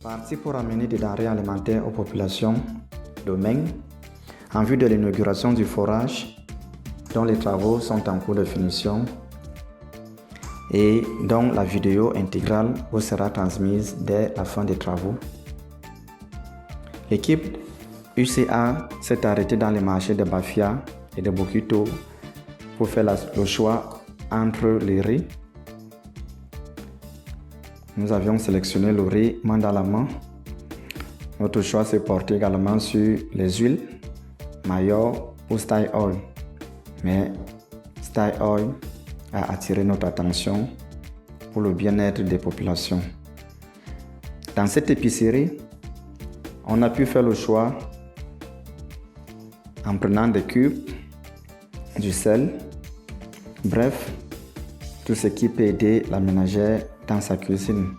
Parti pour amener des denrées alimentaires aux populations de Meng en vue de l'inauguration du forage dont les travaux sont en cours de finition et dont la vidéo intégrale vous sera transmise dès la fin des travaux. L'équipe UCA s'est arrêtée dans les marchés de Bafia et de Bokito pour faire le choix entre les riz. Nous avions sélectionné le riz main dans la main. Notre choix s'est porté également sur les huiles, Mayor ou Style Oil. Mais Style Oil a attiré notre attention pour le bien-être des populations. Dans cette épicerie, on a pu faire le choix en prenant des cubes, du sel, bref, tout ce qui peut aider la ménagère dans sa cuisine.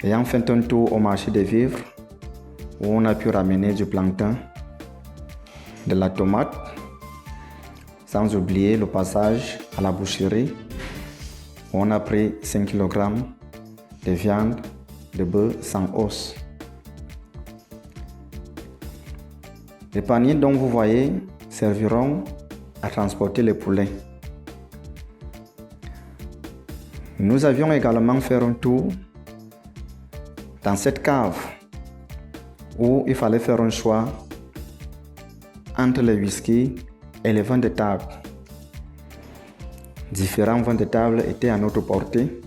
Ayant fait un tour au marché des vivres, où on a pu ramener du plantain, de la tomate, sans oublier le passage à la boucherie, où on a pris 5 kg de viande de bœuf sans os. Les paniers dont vous voyez serviront à transporter les poulets. Nous avions également fait un tour dans cette cave où il fallait faire un choix entre les whisky et les vins de table. Différents vins de table étaient à notre portée.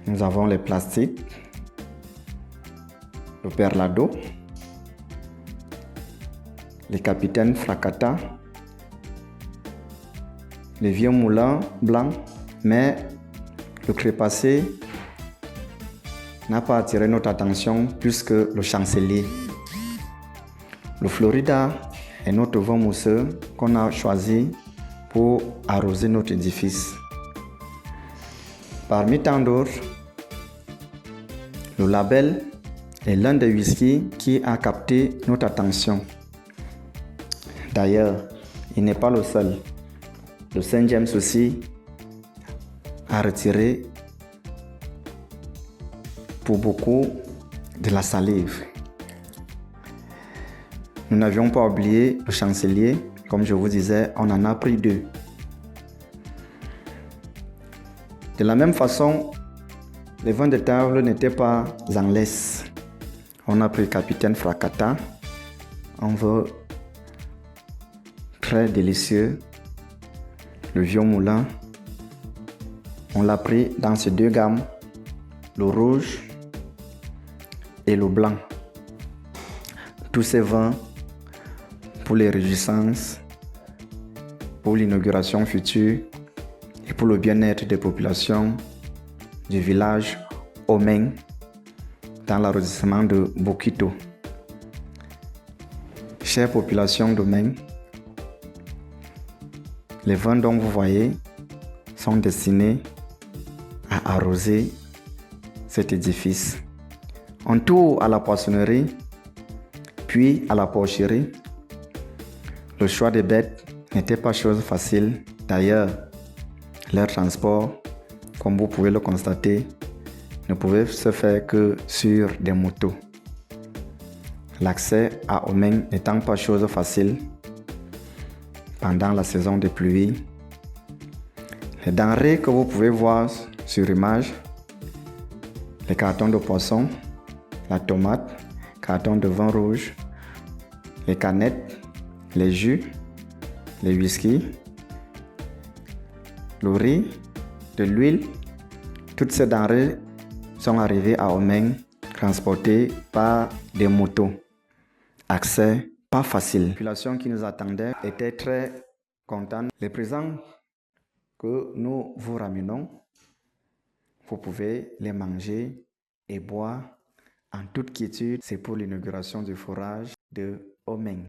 Nous avons les plastiques, le Perlado, les capitaines Fracata, les vieux moulins blancs, mais le crépassé n'a pas attiré notre attention plus que le chancelier. Le Florida est notre vin mousseux qu'on a choisi pour arroser notre édifice. Parmi tant d'autres, le Label est l'un des whiskies qui a capté notre attention. D'ailleurs, il n'est pas le seul. Le Saint James aussi a retiré pour beaucoup de la salive. Nous n'avions pas oublié le chancelier. Comme je vous disais, on en a pris 2. De la même façon, les vins de table n'étaient pas en laisse. On a pris Capitaine Fracata, un vin très délicieux. Le vieux moulin, on l'a pris dans ces 2 gammes, le rouge et le blanc. Tous ces vins pour les réjouissances, pour l'inauguration future et pour le bien-être des populations du village Omeng dans l'arrondissement de Bokito. Chères populations d'Omeng, les vins dont vous voyez sont destinés à arroser cet édifice. Un tour à la poissonnerie, puis à la porcherie. Le choix des bêtes n'était pas chose facile. D'ailleurs, leur transport, comme vous pouvez le constater, ne pouvait se faire que sur des motos. L'accès à Omeng n'étant pas chose facile pendant la saison des pluies. Les denrées que vous pouvez voir sur image, les cartons de poisson, la tomate, carton de vin rouge, les canettes, les jus, les whisky, le riz, de l'huile, toutes ces denrées sont arrivées à Omeng transportées par des motos. Accès pas facile. La population qui nous attendait était très contente. Les présents que nous vous ramenons, vous pouvez les manger et boire en toute quiétude. C'est pour l'inauguration du forage de Omeng.